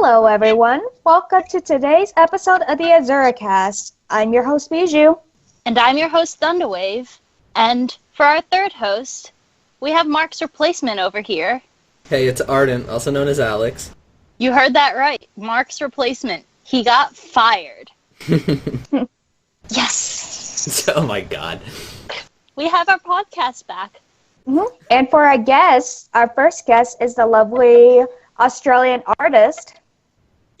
Hello, everyone. Welcome to today's episode of the Azuricast. I'm your host, Bijou. And I'm your host, Thundawave. And for our third host, we have Mark's replacement over here. Hey, it's Ardent, also known as Alex. You heard that right. Mark's replacement. He got fired. Yes! Oh my god. We have our podcast back. Mm-hmm. And for our guest, our first guest is the lovely Australian artist.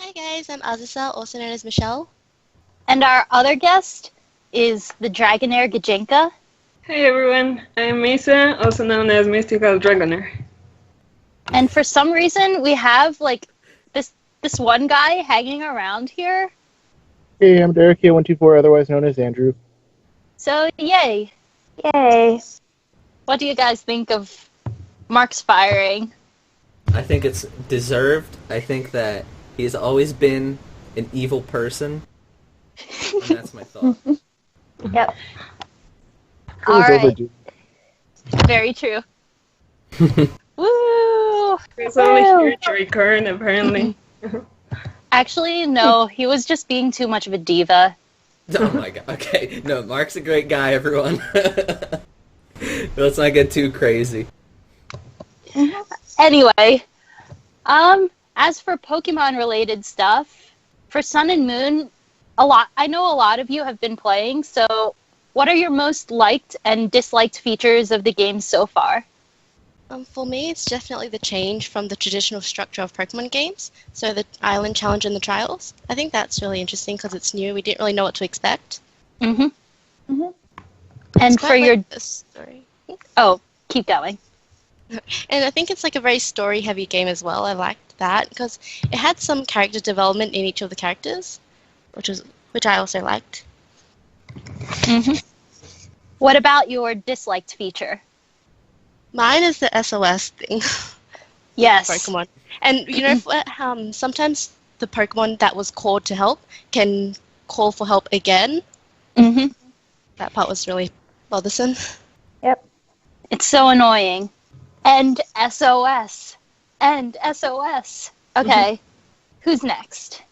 Hi guys, I'm Azusa, also known as Michelle. And our other guest is the Dragonair Gajenka. Hey everyone, I'm Misa, also known as Mystical Dragonair. And for some reason, we have this one guy hanging around here. Hey, I'm Derek K124, otherwise known as Andrew. So, yay. Yay. What do you guys think of Mark's firing? I think it's deserved. I think that he's always been an evil person. And that's my thought. Yep. All right. Very true. Woo! He's only here to record, apparently. Actually, no. He was just being too much of a diva. Oh my god. Okay. No, Mark's a great guy, everyone. Let's not get too crazy. Anyway, as for Pokemon-related stuff, for Sun and Moon, I know a lot of you have been playing, so what are your most liked and disliked features of the game so far? For me, it's definitely the change from the traditional structure of Pokemon games, so the Island Challenge and the Trials. I think that's really interesting because it's new. We didn't really know what to expect. Mm-hmm. Mm-hmm. And for your... story. Oh, keep going. And I think it's like a very story-heavy game as well. I liked that because it had some character development in each of the characters, which I also liked. Mm-hmm. What about your disliked feature? Mine is the SOS thing. Yes. Pokemon. And you know, sometimes the Pokemon that was called to help can call for help again. Mm-hmm. That part was really bothersome. Yep. It's so annoying. And SOS. And SOS. Okay. Who's next?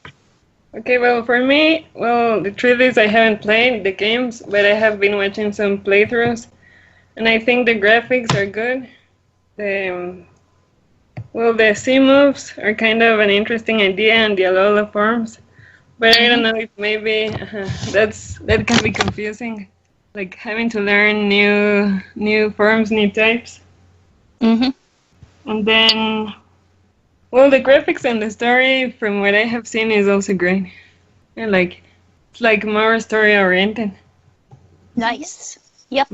Okay, well, for me, the truth is I haven't played the games, but I have been watching some playthroughs, and I think the graphics are good. The C moves are kind of an interesting idea and the Alola forms, but I don't know if maybe that can be confusing, like having to learn new forms, new types. Mm-hmm. And then, the graphics and the story, from what I have seen, is also great. And it's like more story oriented. Nice. Yep.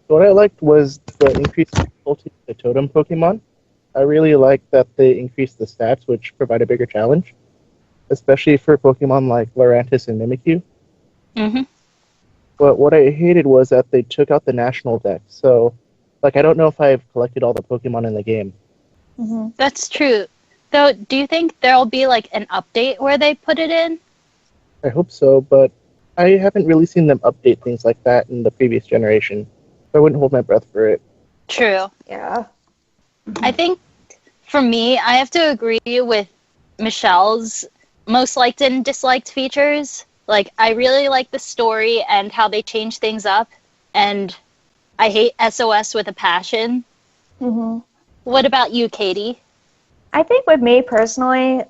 What I liked was the increased difficulty of the totem Pokemon. I really like that they increased the stats, which provide a bigger challenge, especially for Pokemon like Lurantis and Mimikyu. Mm-hmm. But what I hated was that they took out the national deck, so I don't know if I've collected all the Pokemon in the game. Mm-hmm. That's true. Though, do you think there'll be an update where they put it in? I hope so, but I haven't really seen them update things like that in the previous generation. So I wouldn't hold my breath for it. True. Yeah. I think, for me, I have to agree with Michelle's most liked and disliked features. I really like the story and how they change things up, and I hate SOS with a passion. Mm-hmm. What about you, Katie? I think with me personally,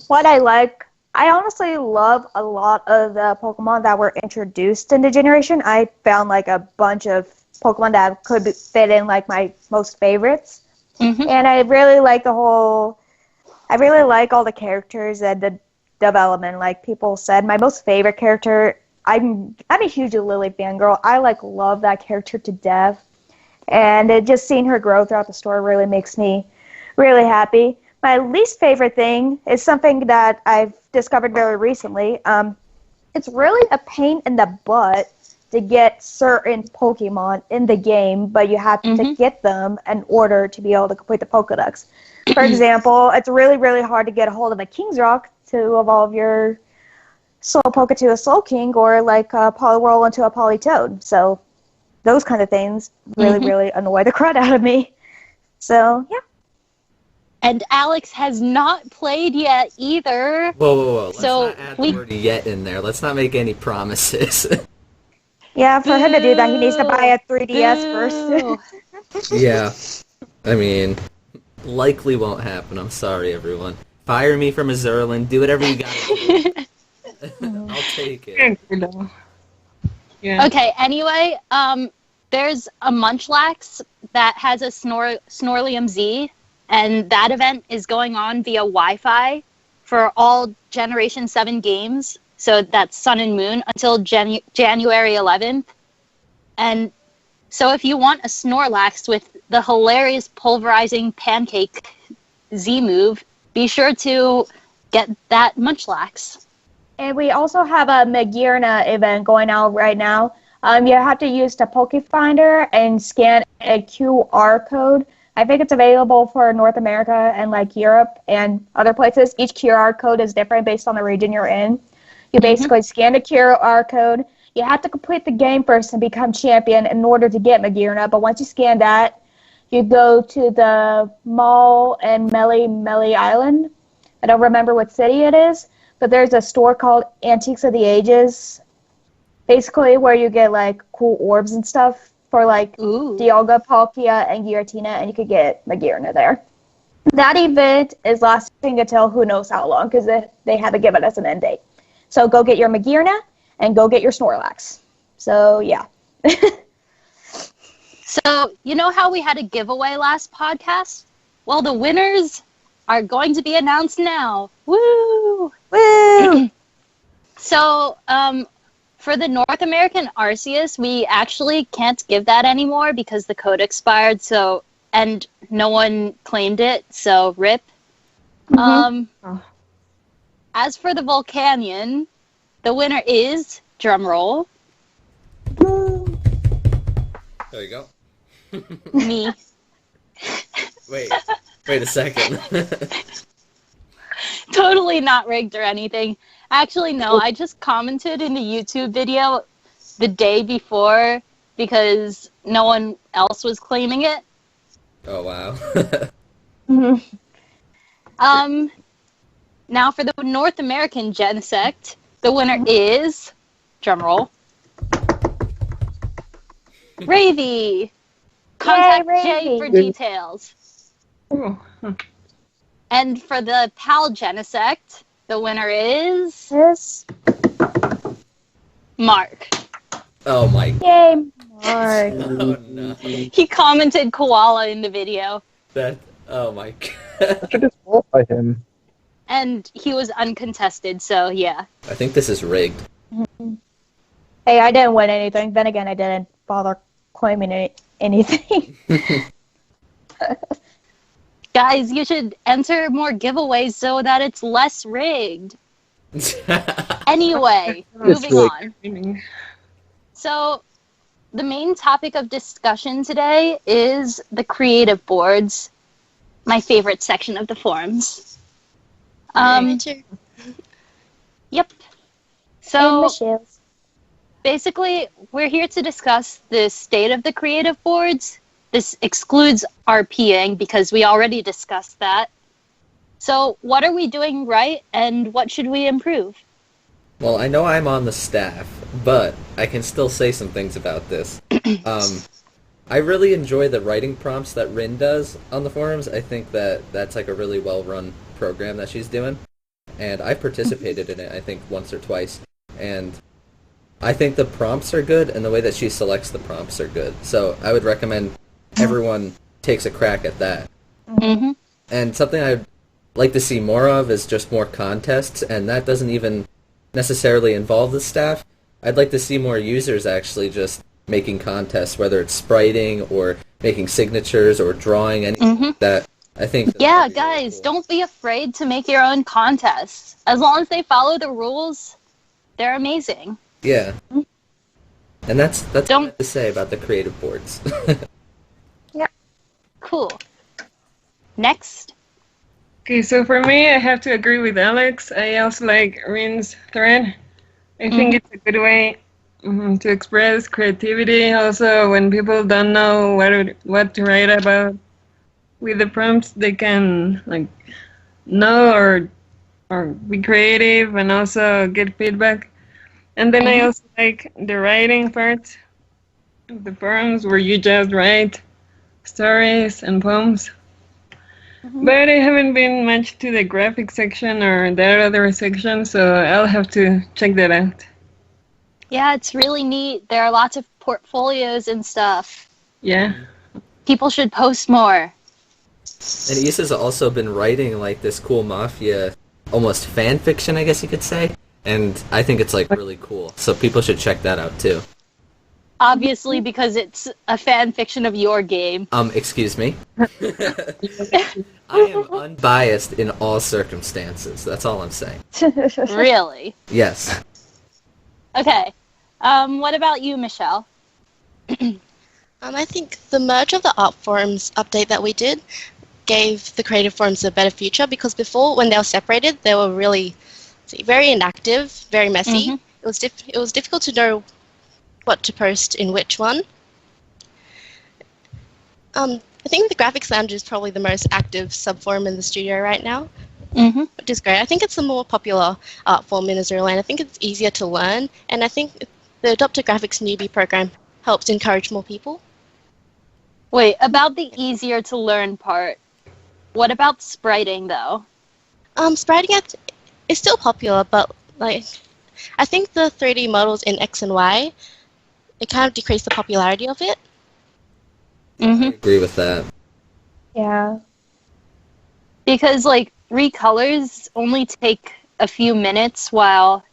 what I like, I honestly love a lot of the Pokemon that were introduced in the generation. I found a bunch of Pokemon that could fit in my most favorites. Mm-hmm. And I really like all the characters and the development. Like people said, my most favorite character, I'm a huge Lily fangirl. I love that character to death. And just seeing her grow throughout the story really makes me really happy. My least favorite thing is something that I've discovered very recently. It's really a pain in the butt to get certain Pokemon in the game, but you have to get them in order to be able to complete the Pokedex. For example, it's really, really hard to get a hold of a King's Rock to evolve your Slowpoke to a Slowking, or a Poliwhirl into a Politoed. So those kind of things really, really annoy the crud out of me. So, yeah. And Alex has not played yet either. Whoa. Let's So not add the word yet in there. Let's not make any promises. Yeah, for him to do that, he needs to buy a 3DS Boo. first. Yeah. I mean, likely won't happen. I'm sorry, everyone. Fire me from Azurland. Do whatever you gotta do. I'll take it. Yeah. Okay, anyway, there's a Munchlax that has a Snorlium Z, and that event is going on via Wi-Fi for all Generation 7 games. So that's Sun and Moon until January 11th. And so if you want a Snorlax with the hilarious pulverizing pancake Z move, be sure to get that Munchlax. And we also have a Magearna event going out right now. You have to use the Pokefinder and scan a QR code. I think it's available for North America and like Europe and other places. Each QR code is different based on the region you're in. You basically scan the QR code. You have to complete the game first and become champion in order to get Magearna. But once you scan that, you go to the mall in Meli Island. I don't remember what city it is, but there's a store called Antiques of the Ages, basically where you get like cool orbs and stuff for like Dialga, Palkia, and Giratina, and you could get Magearna there. That event is lasting until who knows how long because they haven't given us an end date. So go get your Magearna and go get your Snorlax. So, yeah. So, you know how we had a giveaway last podcast? Well, the winners are going to be announced now. Woo! Woo! So, for the North American Arceus, we actually can't give that anymore because the code expired, so, and no one claimed it, so rip. As for the Volcanion, the winner is, drumroll, There you go. me. Wait a second. Totally not rigged or anything. Actually, no, I just commented in the YouTube video the day before because no one else was claiming it. Oh, wow. Now for the North American Genesect, the winner is, drumroll, Ravy. Contact Jay for details. And for the PAL Genesect, the winner is Mark. Oh my. Yay, Mark. Oh no. He commented koala in the video. Oh my god. I should disqualify him. And he was uncontested, so yeah. I think this is rigged. Hey, I didn't win anything. Then again, I didn't bother claiming anything. Guys, you should enter more giveaways so that it's less rigged. Anyway, moving on. So, the main topic of discussion today is the creative boards, my favorite section of the forums. Yep. So, basically, we're here to discuss the state of the creative boards. This excludes RPing because we already discussed that. So, what are we doing right and what should we improve? Well, I know I'm on the staff, but I can still say some things about this. I really enjoy the writing prompts that Rin does on the forums. I think that's like a really well-run program that she's doing. And I've participated in it, I think, once or twice. And I think the prompts are good, and the way that she selects the prompts are good. So I would recommend everyone takes a crack at that. Mm-hmm. And something I'd like to see more of is just more contests, and that doesn't even necessarily involve the staff. I'd like to see more users actually just making contests, whether it's spriting or making signatures or drawing, anything like that. I think. Yeah, guys, really cool. Don't be afraid to make your own contests. As long as they follow the rules, they're amazing. Yeah. And that's what I have to say about the creative boards. Yeah. Cool. Next. Okay, so for me, I have to agree with Alex. I also like Rin's thread. I think it's a good way to express creativity. Also, when people don't know what to write about, with the prompts they can like know or be creative and also get feedback. And then I also like the writing part of the forums where you just write stories and poems. But I haven't been much to the graphic section or that other section, so I'll have to check that out. Yeah, it's really neat. There are lots of portfolios and stuff. Yeah. People should post more. And Issa's also been writing like this cool mafia, almost fan fiction, I guess you could say. And I think it's like really cool. So people should check that out too. Obviously, because it's a fan fiction of your game. Excuse me. I am unbiased in all circumstances. That's all I'm saying. Really? Yes. Okay. What about you, Michelle? I think the merge of the art forums update that we did gave the creative forums a better future, because before, when they were separated, they were really very inactive, very messy. It was difficult to know what to post in which one. I think the Graphics Lounge is probably the most active subforum in the studio right now, which is great. I think it's the more popular art form in Azuricast, and I think it's easier to learn, and I think the Adopt a Graphics newbie program helps encourage more people. Wait, about the easier to learn part, what about spriting, though? Spriting is still popular, but like I think the 3D models in X and Y, it kind of decreased the popularity of it. I agree with that. Yeah. Because, like, recolors only take a few minutes, while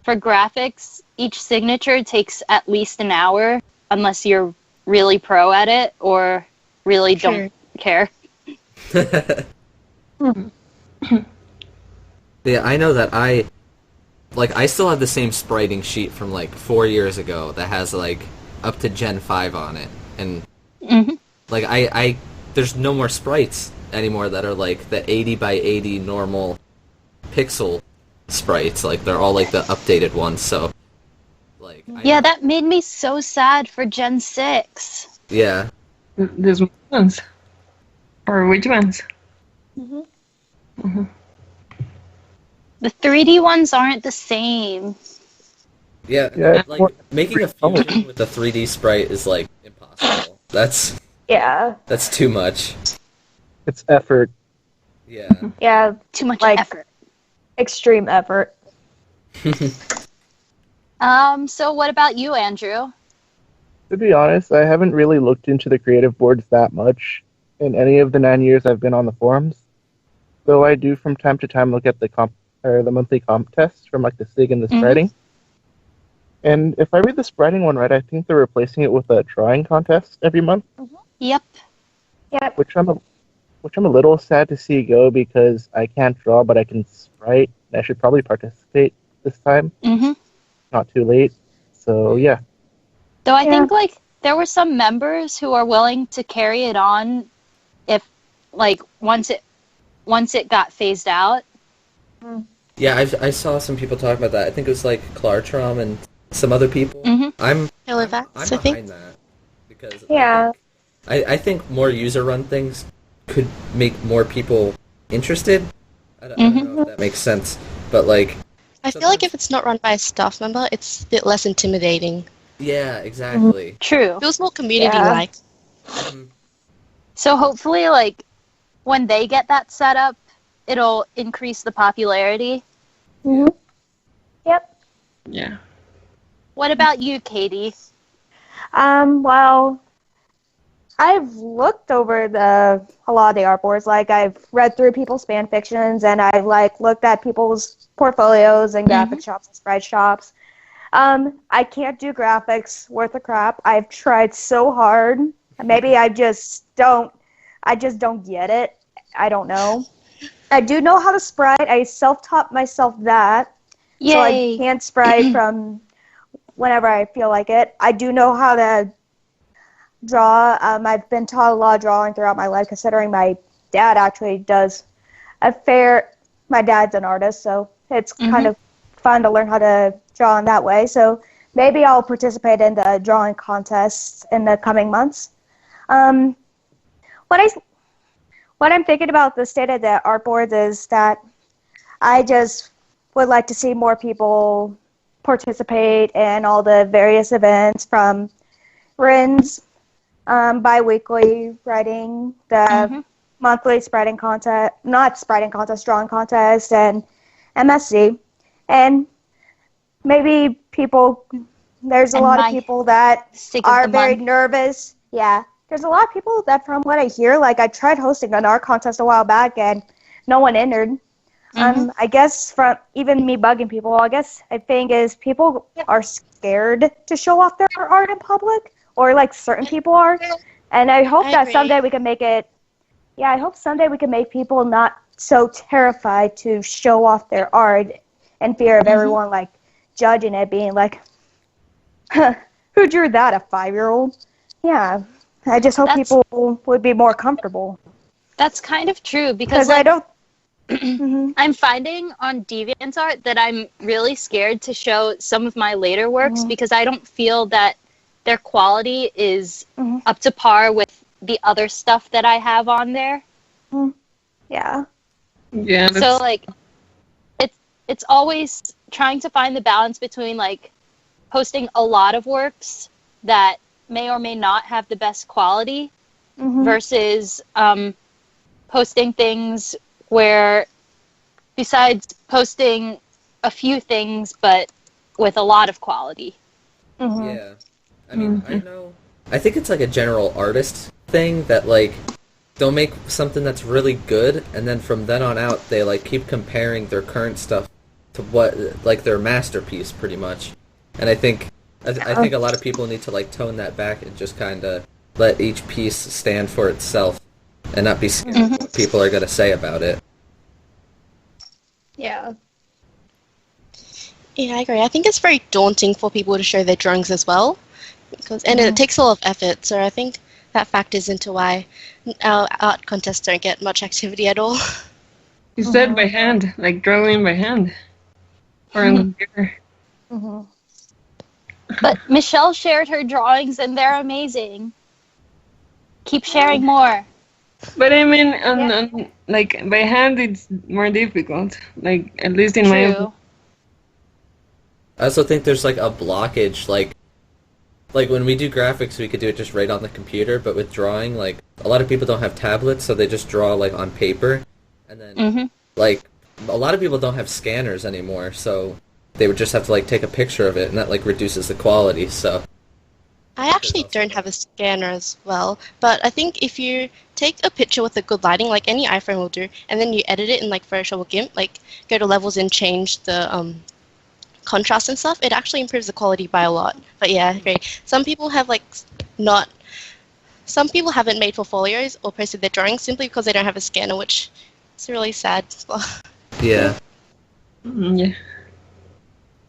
for graphics, each signature takes at least an hour, unless you're really pro at it or really don't care. Yeah, I know that I still have the same spriting sheet from like 4 years ago that has like up to Gen 5 on it, and like I there's no more sprites anymore that are like the 80 by 80 normal pixel sprites. Like they're all like the updated ones. So like Yeah, that made me so sad for Gen 6. yeah. There's ones. Or which ones? The 3D ones aren't the same. Yeah, Yeah, like making a fusion with a 3D sprite is like impossible. That's too much. It's effort. Yeah. Yeah. Too much Like- effort. Extreme effort. So what about you, Andrew? To be honest, I haven't really looked into the creative boards that much in any of the 9 years I've been on the forums. Though I do from time to time look at the monthly comp tests from like the SIG and the spriting. And if I read the spriting one right, I think they're replacing it with a drawing contest every month, Yep. Yep. which I'm a little sad to see go, because I can't draw but I can sprite. And I should probably participate this time. Not too late. So yeah. Though I think like there were some members who are willing to carry it on if like once it got phased out. Yeah, I saw some people talk about that. I think it was like Clartrom and some other people. I'm Halifax, I think. behind that because Yeah. I think more user-run things could make more people interested. I don't know if that makes sense, but like I feel like if it's not run by a staff member, it's a bit less intimidating. yeah, exactly. True. It feels more community-like. So hopefully like when they get that set up, it'll increase the popularity. Yep. Yeah. What about you, Katie? Well, I've looked over a lot of the art boards. Like, I've read through people's fan fictions, and I've like looked at people's portfolios and graphic shops and sprite shops. I can't do graphics worth a crap. I've tried so hard. Maybe I just don't get it. I don't know. I do know how to sprite. I self-taught myself that. Yay. So I can sprite from whenever I feel like it. I do know how to draw. I've been taught a lot of drawing throughout my life, considering my dad actually does my dad's an artist, so it's kind of fun to learn how to draw in that way. So maybe I'll participate in the drawing contests in the coming months. what I'm thinking about the state of the art boards is that I just would like to see more people participate in all the various events, from RINs, bi-weekly writing, the monthly spreading contest, not spreading contest, drawing contest, and MSC. And maybe people, there's a lot of people that are very nervous. Yeah, there's a lot of people that, from what I hear, like I tried hosting an art contest a while back and no one entered. I guess from even me bugging people, I guess I think is people are scared to show off their art in public, or like certain people are. And I hope that someday we can make it. Yeah, I hope someday we can make people not so terrified to show off their art in fear of everyone like judging it, being like, huh, "Who drew that? A 5-year-old?" Yeah, I just hope people would be more comfortable. That's kind of true because like, I don't. I'm finding on DeviantArt that I'm really scared to show some of my later works because I don't feel that their quality is up to par with the other stuff that I have on there. Yeah. Yeah. So like, it's always trying to find the balance between like posting a lot of works that may or may not have the best quality versus posting things where, besides posting a few things, but with a lot of quality. Yeah. I mean, I think it's like a general artist thing that, like, they'll make something that's really good, and then from then on out, they, like, keep comparing their current stuff to what, like, their masterpiece, pretty much. And I think a lot of people need to, like, tone that back and just kind of let each piece stand for itself and not be scared of what people are going to say about it. Yeah. Yeah, I agree. I think it's very daunting for people to show their drawings as well, and it takes a lot of effort. So I think that factors into why our art contests don't get much activity at all. You said by hand, like drawing by hand, or on computer. But Michelle shared her drawings, and they're amazing. Keep sharing more. But I mean, on like by hand, it's more difficult. Like at least in my opinion. I also think there's like a blockage, like when we do graphics, we could do it just right on the computer, but with drawing, like a lot of people don't have tablets, so they just draw like on paper, and then like a lot of people don't have scanners anymore, so they would just have to like take a picture of it, and that like reduces the quality. So I actually don't have a scanner as well, but I think if you take a picture with a good lighting, like any iPhone will do, and then you edit it in like Photoshop or GIMP, like go to levels and change the contrast and stuff, it actually improves the quality by a lot. But yeah, great. Some people have some people haven't made portfolios or posted their drawings simply because they don't have a scanner, which is really sad. yeah. Yeah.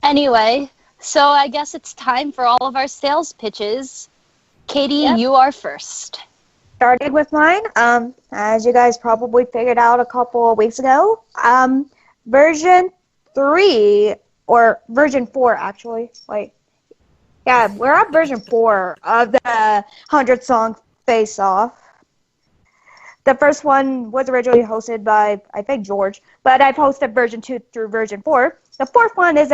Anyway, so I guess it's time for all of our sales pitches. Katie, you are first. Started with mine. As you guys probably figured out a couple of weeks ago, version 3, or version 4 actually. Wait. Yeah, we're at version 4 of the 100 song Face Off. The first one was originally hosted by, I think, George, but I've hosted version 2 through version 4. The fourth one has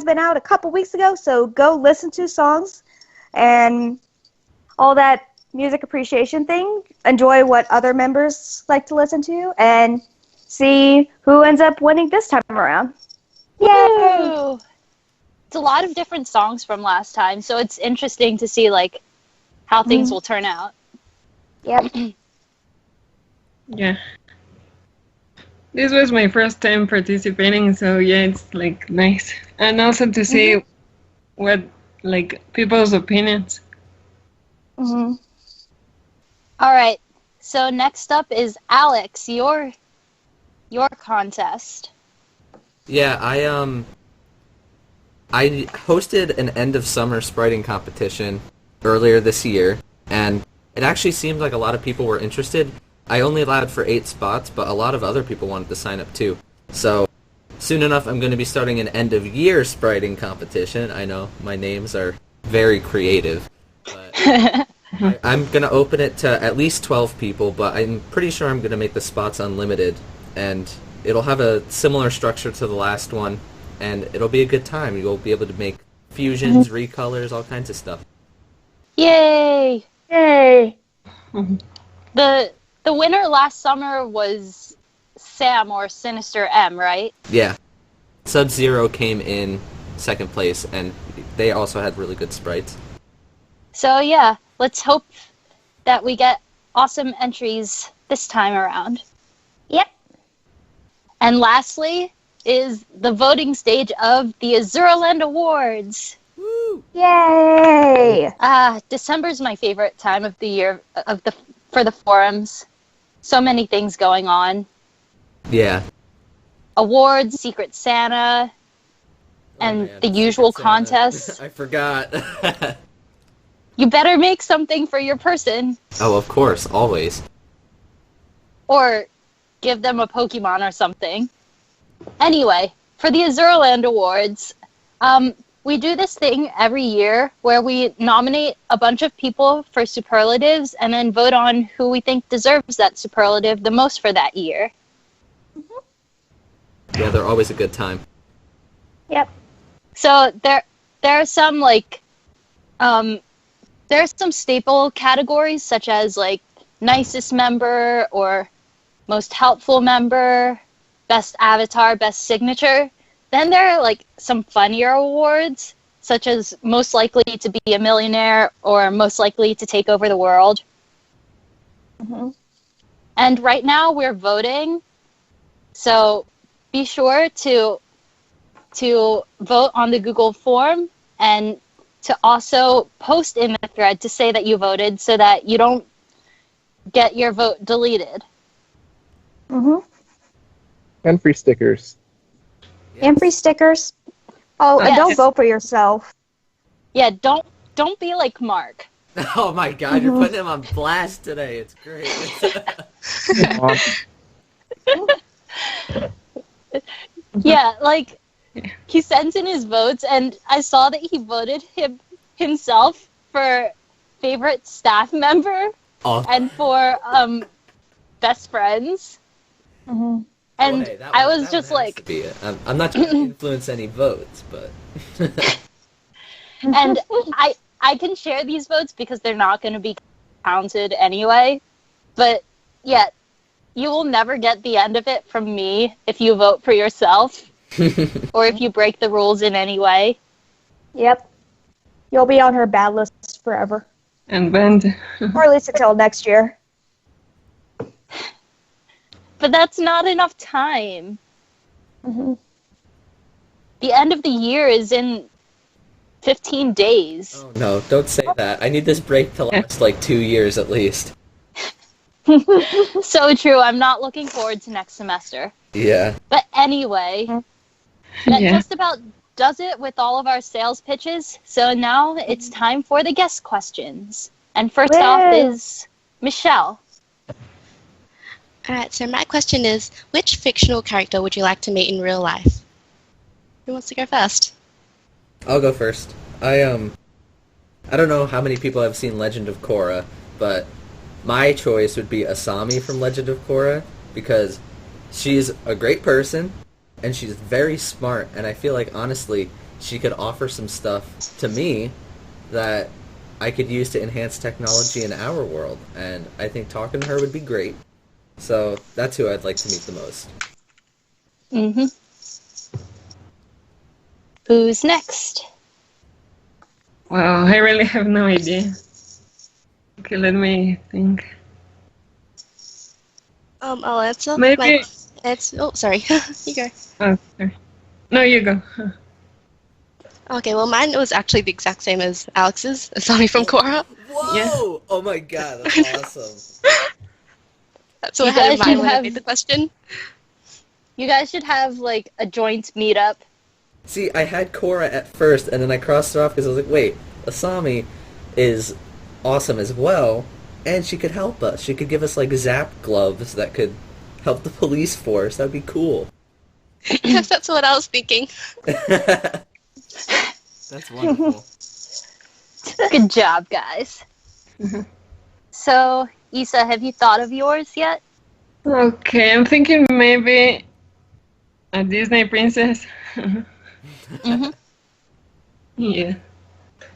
been out a couple weeks ago, so go listen to songs and all that music appreciation thing. Enjoy what other members like to listen to, and see who ends up winning this time around. Yay! Woo! It's a lot of different songs from last time, so it's interesting to see like how things will turn out. Yep. Yeah. This was my first time participating, so yeah, it's like nice. And also to see what like people's opinions. All right. So next up is Alex, your contest. Yeah, I hosted an end of summer spriting competition earlier this year, and it actually seemed like a lot of people were interested. I only allowed for 8 spots, but a lot of other people wanted to sign up too. So soon enough, I'm going to be starting an end of year spriting competition. I know my names are very creative, but I'm gonna open it to at least 12 people, but I'm pretty sure I'm gonna make the spots unlimited, and it'll have a similar structure to the last one, and it'll be a good time. You'll be able to make fusions, recolors, all kinds of stuff. Yay! Yay! The winner last summer was Sam or Sinister M, right? Yeah. Sub-Zero came in second place, and they also had really good sprites. So yeah, let's hope that we get awesome entries this time around. Yep. And lastly is the voting stage of the Azuraland Awards. Woo! Yay! December's my favorite time of the year for the forums. So many things going on. Yeah. Awards, Secret Santa, and man, the usual Secret Santa. contests. I forgot. You better make something for your person. Oh, of course, always. Or give them a Pokemon or something. Anyway, for the Azuraland Awards, we do this thing every year where we nominate a bunch of people for superlatives and then vote on who we think deserves that superlative the most for that year. Yeah, they're always a good time. Yep. So there are some there are some staple categories such as like nicest member or most helpful member, best avatar, best signature. Then there are like some funnier awards such as most likely to be a millionaire or most likely to take over the world. Mm-hmm. And right now we're voting, so be sure to vote on the Google form and to also post in the thread to say that you voted so that you don't get your vote deleted. Mm-hmm. And free stickers. And free stickers. Oh, and Yes. don't vote for yourself. Yeah, don't be like Mark. Oh my god, you're putting him on blast today. It's great. Yeah, like he sends in his votes, and I saw that he voted himself for favorite staff member Oh, and for best friends. Mm-hmm. And boy, that I one- was that just one has like, to be it. I'm not trying to influence any votes, but and I can share these votes because they're not going to be counted anyway. But yeah, you will never get the end of it from me if you vote for yourself or if you break the rules in any way. Yep. You'll be on her bad list forever. And banned. Or at least until next year. But that's not enough time. Mm-hmm. The end of the year is in 15 days. oh no, don't say that. I need this break to last like 2 years at least. So true. I'm not looking forward to next semester. Yeah. But anyway, that Yeah. just about does it with all of our sales pitches. So now it's time for the guest questions. And first off Woo! is Michelle. Alright, so my question is, which fictional character would you like to meet in real life? Who wants to go first? I'll go first. I don't know how many people have seen Legend of Korra, but my choice would be Asami from Legend of Korra because she's a great person and she's very smart, and I feel like honestly she could offer some stuff to me that I could use to enhance technology in our world, and I think talking to her would be great. So that's who I'd like to meet the most. Mm-hmm. Who's next? Wow, I really have no idea. Okay, let me think. I'll answer. Maybe- Oh, sorry. You go. Oh, sorry. No, you go. Okay, well, mine was actually the exact same as Alex's, Asami from Korra. Whoa! Yeah. Oh my god, that's awesome. That's what I You had in guys mind should when I have- made the question. You guys should have like a joint meetup. See, I had Korra at first, and then I crossed her off because I was like, wait, Asami is awesome as well, and she could help us. She could give us, like, zap gloves that could help the police force. That would be cool. Yes, that's what I was thinking. That's wonderful. Good job, guys. So, Issa, have you thought of yours yet? Okay, I'm thinking maybe a Disney princess. Mm-hmm. Yeah.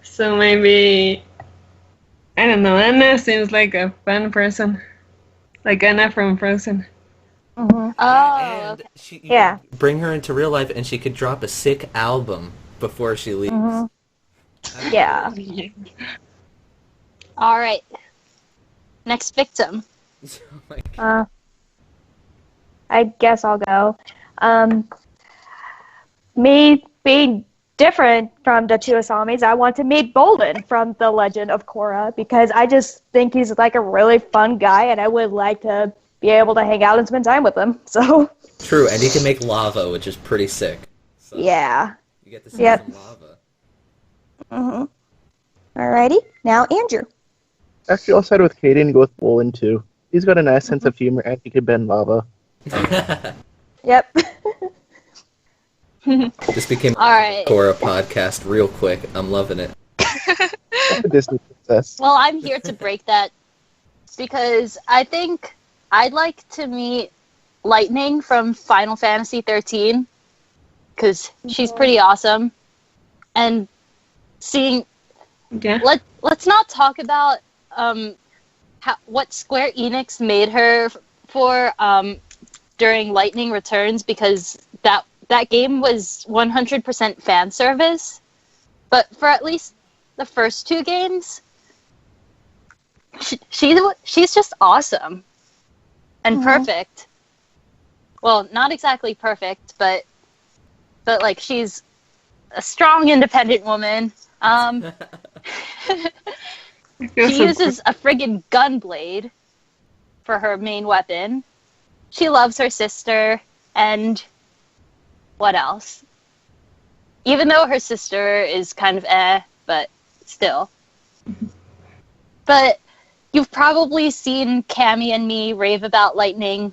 So maybe, I don't know, Anna seems like a fun person. Like Anna from Frozen. Hmm. Oh, And you Yeah. could bring her into real life, and she could drop a sick album before she leaves. Hmm. Yeah. Yeah. all right. Next victim. Oh my God. I guess I'll go. Me being different from the two Asamis, I want to meet Bolden from The Legend of Korra because I just think he's like a really fun guy, and I would like to be able to hang out and spend time with him. So, True, and he can make lava, which is pretty sick. So yeah. you get to see Yep. some lava. Alrighty, now Andrew. Actually, I'll side with Kaden and go with Bolin too. He's got a nice sense of humor and he can bend lava. Yep. This became All right. a Korra podcast real quick. I'm loving it. That's a Disney princess. Well, I'm here to break that because I think I'd like to meet Lightning from Final Fantasy 13 because she's pretty awesome. And seeing, Yeah. let's not talk about what Square Enix made her for during Lightning Returns because that game was 100% fan service. But for at least the first two games, she's just awesome and perfect. Well, not exactly perfect, but like she's a strong, independent woman. She uses a friggin' gun blade for her main weapon. She loves her sister, and what else? Even though her sister is kind of but still. But you've probably seen Cammy and me rave about Lightning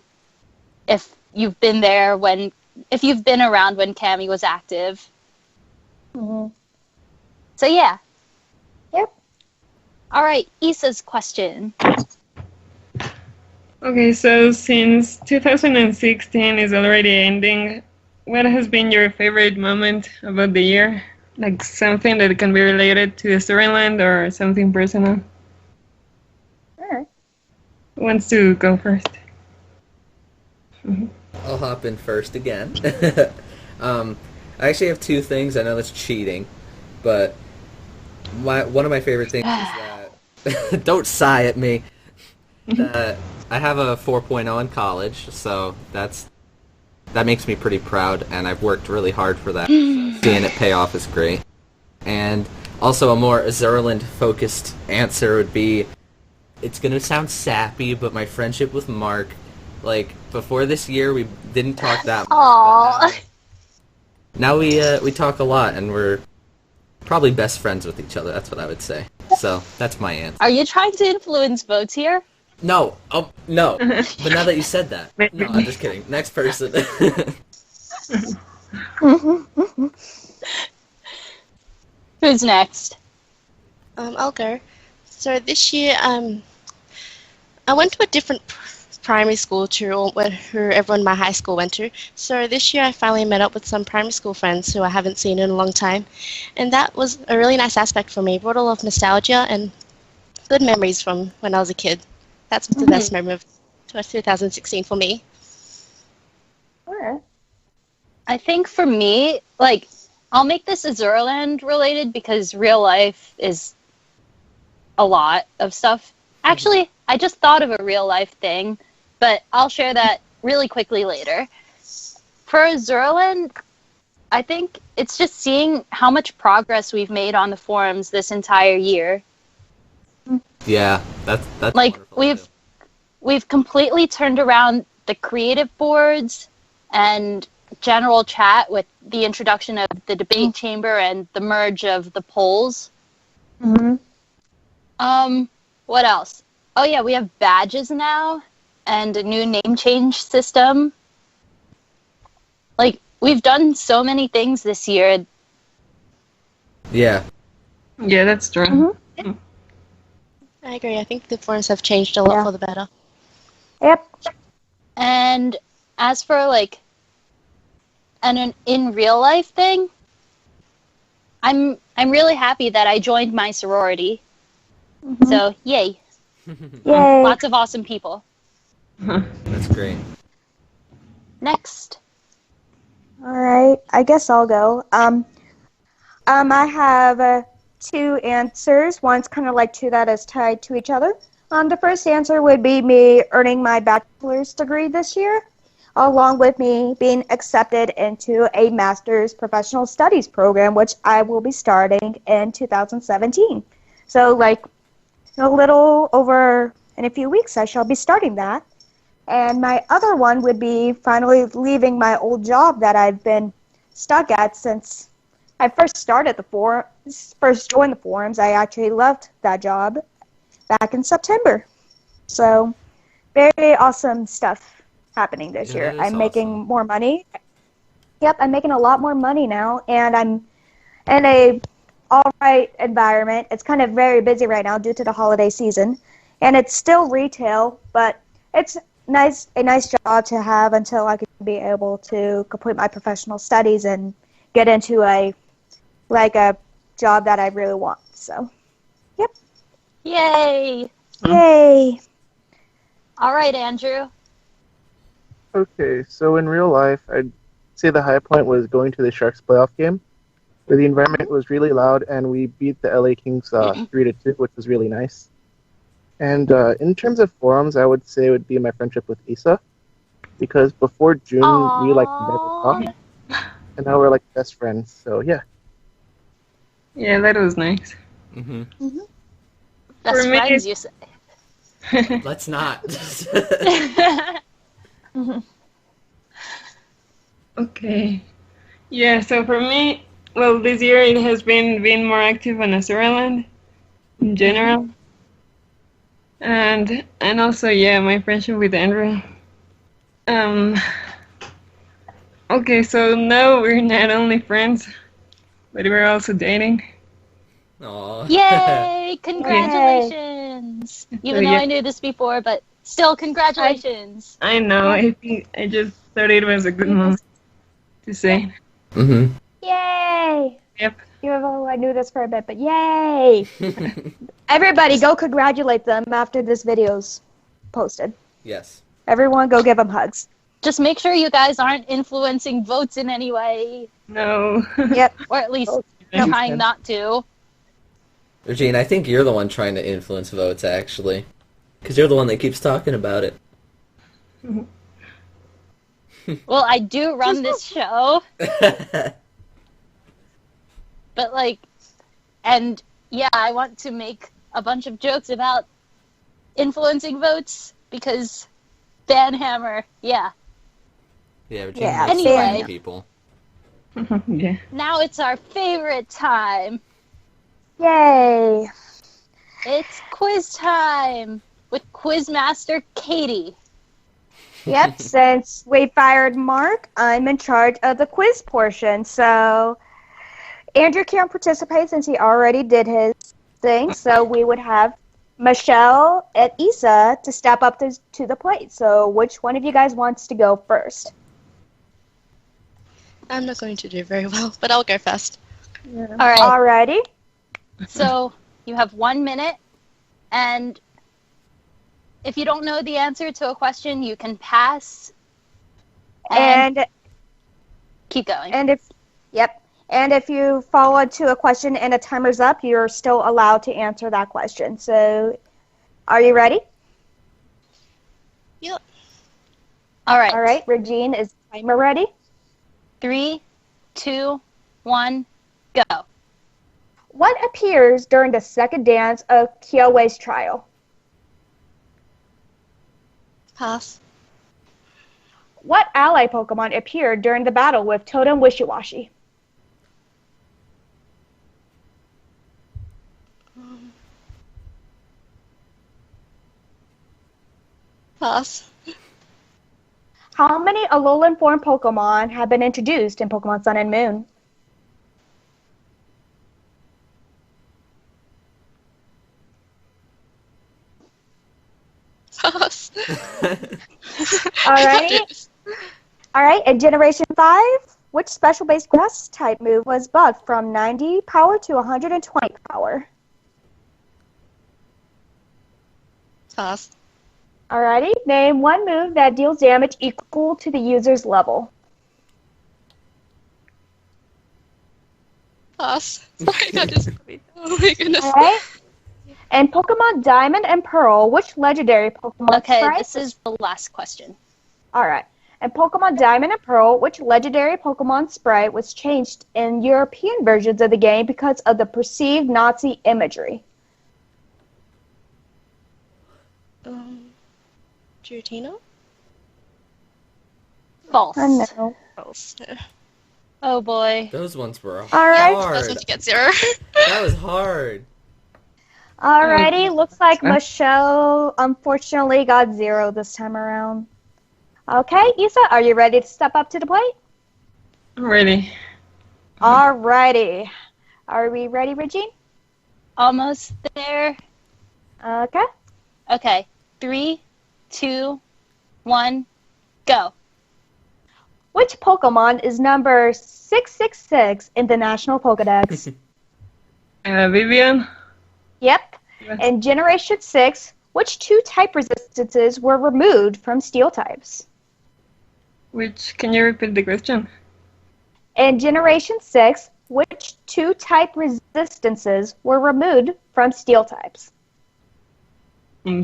if you've been around when Cammy was active. Mhm. So yeah. Yep. All right, Issa's question. Okay, so since 2016 is already ending, what has been your favorite moment about the year? Like something that can be related to the storyline or something personal? Alright. Who wants to go first? I'll hop in first again. I actually have two things. I know that's cheating, but one of my favorite things is that don't sigh at me. That I have a 4.0 in college, so that makes me pretty proud, and I've worked really hard for that. So seeing it pay off is great. And also a more Azurland-focused answer would be, it's gonna sound sappy, but my friendship with Mark, like, before this year, we didn't talk that much. Aww. But now we talk a lot, and we're probably best friends with each other. That's what I would say. So that's my answer. Are you trying to influence votes here? No. Oh, no. But now that you said that. No, I'm just kidding. Next person. Who's next? I'll go. So this year, I went to a different primary school to who everyone in my high school went to. So this year I finally met up with some primary school friends who I haven't seen in a long time. And that was a really nice aspect for me. It brought a lot of nostalgia and good memories from when I was a kid. That's the best memory of 2016 for me. Alright. I think for me, like, I'll make this Azurland related because real life is a lot of stuff. Actually, I just thought of a real life thing, but I'll share that really quickly later. For Azurland, I think it's just seeing how much progress we've made on the forums this entire year. Yeah, that's Like, wonderful, too. we've completely turned around the creative boards and general chat with the introduction of the debate chamber and the merge of the polls. What else? Oh yeah, we have badges now and a new name change system. Like, we've done so many things this year. Yeah. Yeah, that's true. I agree. I think the forums have changed a lot Yeah. for the better. Yep. And as for like an in real life thing, I'm really happy that I joined my sorority. Mhm. So yay. Yay. Lots of awesome people. That's great. Next. All right. I guess I'll go. I have two answers. One's kind of like two that is tied to each other. The first answer would be me earning my bachelor's degree this year, along with me being accepted into a master's professional studies program, which I will be starting in 2017. So, like, a little over in a few weeks, I shall be starting that. And my other one would be finally leaving my old job that I've been stuck at since I first started first joined the forums. I actually left that job back in September. So, very awesome stuff happening this Yeah, year. that is I'm making awesome. more money. Yep, I'm making a lot more money now, and I'm in a all-right environment. It's kind of very busy right now due to the holiday season, and it's still retail, but it's a nice job to have until I could be able to complete my professional studies and get into a job that I really want. So, yep. Yay. Yay. All right, Andrew. Okay, so in real life, I'd say the high point was going to the Sharks playoff game, where the environment was really loud and we beat the LA Kings 3-2, which was really nice. And in terms of forums, I would say it would be my friendship with Asa, because before June we like never talked, and now we're like best friends. So yeah. Yeah, that was nice. Mm-hmm. Best For me, friends, you say. Let's not. Okay. Yeah, so for me, well, this year it has been being more active on Azuraland in general. And also, yeah, my friendship with Andrew. Okay, so now we're not only friends, but we're also dating. Aw. Yay! Congratulations! So, Even though yeah. I knew this before, but still, congratulations! I know, I just thought it was a good moment to say. Mm-hmm. Yay. Yep. Even though I knew this for a bit, but yay. Everybody go congratulate them after this video's posted. Yes. Everyone go give them hugs. Just make sure you guys aren't influencing votes in any way, No. Yep. or at least No. trying not to. Regine, I think you're the one trying to influence votes, actually. Because you're the one that keeps talking about it. Well, I do run this show, but and yeah, I want to make a bunch of jokes about influencing votes because Banhammer, yeah. Yeah, Regine Yeah, likes to anyway. find people. Yeah. Now it's our favorite time. Yay. It's quiz time with Quizmaster Katie. Yep, since we fired Mark, I'm in charge of the quiz portion. So Andrew can't participate since he already did his thing. So we would have Michelle and Issa to step up to the plate. So which one of you guys wants to go first? I'm not going to do very well, but I'll go first. All right. Alrighty. So you have 1 minute, and if you don't know the answer to a question, you can pass and keep going. And if you fall into a question and a timer's up, you're still allowed to answer that question. So, are you ready? Yep. All right. All right, Regine, is the timer ready? 3, 2, 1, go. What appears during the second dance of Kyoei's trial? Pass. What ally Pokemon appeared during the battle with Totem Wishiwashi? Pass. How many Alolan form Pokemon have been introduced in Pokemon Sun and Moon? Alright. Alright, in Generation 5, which special base grass type move was buffed from 90 power to 120 power? Pass. Alrighty, name one move that deals damage equal to the user's level. Pass. Sorry, that is funny. Oh my goodness. Alright. In Pokemon Diamond and Pearl, which legendary Pokemon Okay, sprite this is the last question. Alright. In Pokemon Diamond and Pearl, which legendary Pokemon sprite was changed in European versions of the game because of the perceived Nazi imagery? Giratina? False. I know. False. Oh boy. Those ones were Alright. hard. That's what you get 0. That was hard. Alrighty, looks like Michelle unfortunately got 0 this time around. Okay, Issa, are you ready to step up to the plate? Ready. Alrighty. Are we ready, Regine? Almost there. Okay. Okay. 3, 2, 1, go. Which Pokemon is number 666 in the National Pokedex? Vivian. Yep. Yes. In Generation 6, which 2 type resistances were removed from Steel types? Which, can you repeat the question? In Generation 6, which 2 type resistances were removed from Steel types?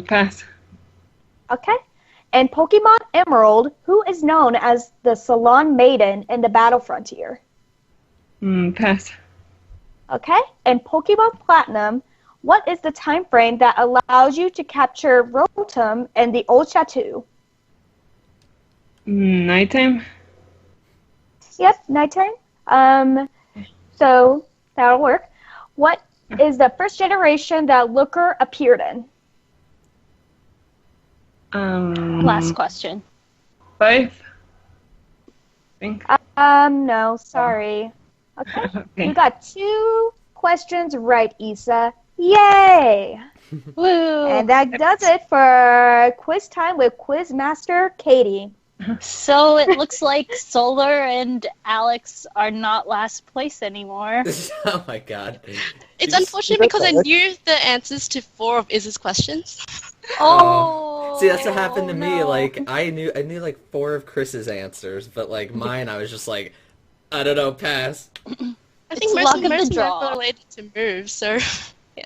Pass. Okay. In Pokemon Emerald, who is known as the Salon Maiden in the Battle Frontier? Pass. Okay. In Pokemon Platinum, what is the time frame that allows you to capture Rotom in the Old Chateau? Nighttime. Yep, nighttime. So that'll work. What is the first generation that Looker appeared in? Last question. 5. I think. No, sorry. Okay. Okay. You got 2 questions right, Issa. Yay! Woo! And that does it for quiz time with Quizmaster Katie. So it looks like Solar and Alex are not last place anymore. Oh my god. It's unfortunate because I knew the answers to 4 of Iz's questions. Oh. See, that's what happened to me. no. Like, I knew like 4 of Chris's answers, but like mine, I was just like, I don't know, pass. I think It's most luck of of the mine draw. were related to moves, so Yeah.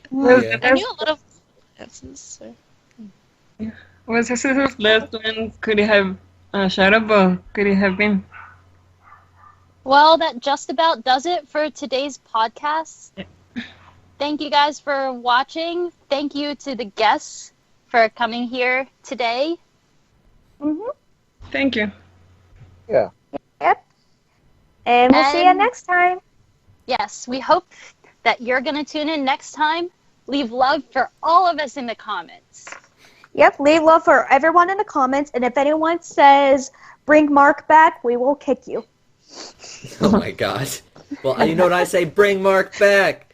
I knew a lot of answers. So. Was Azusa's last one, could it have Shadow Ball? Could it have been? Well, that just about does it for today's podcast. Thank you guys for watching. Thank you to the guests for coming here today. Mm-hmm. Thank you. Yeah. Yep. And we'll see you And- next time. Yes, we hope that you're going to tune in next time. Leave love for all of us in the comments. Yep, leave love for everyone in the comments. And if anyone says, bring Mark back, we will kick you. Oh my god. Well, you know what I say? Bring Mark back.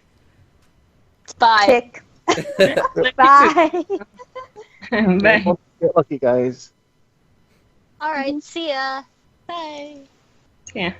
Bye. Kick. Bye. Bye. Get lucky, guys. All right, see ya. Bye. Yeah.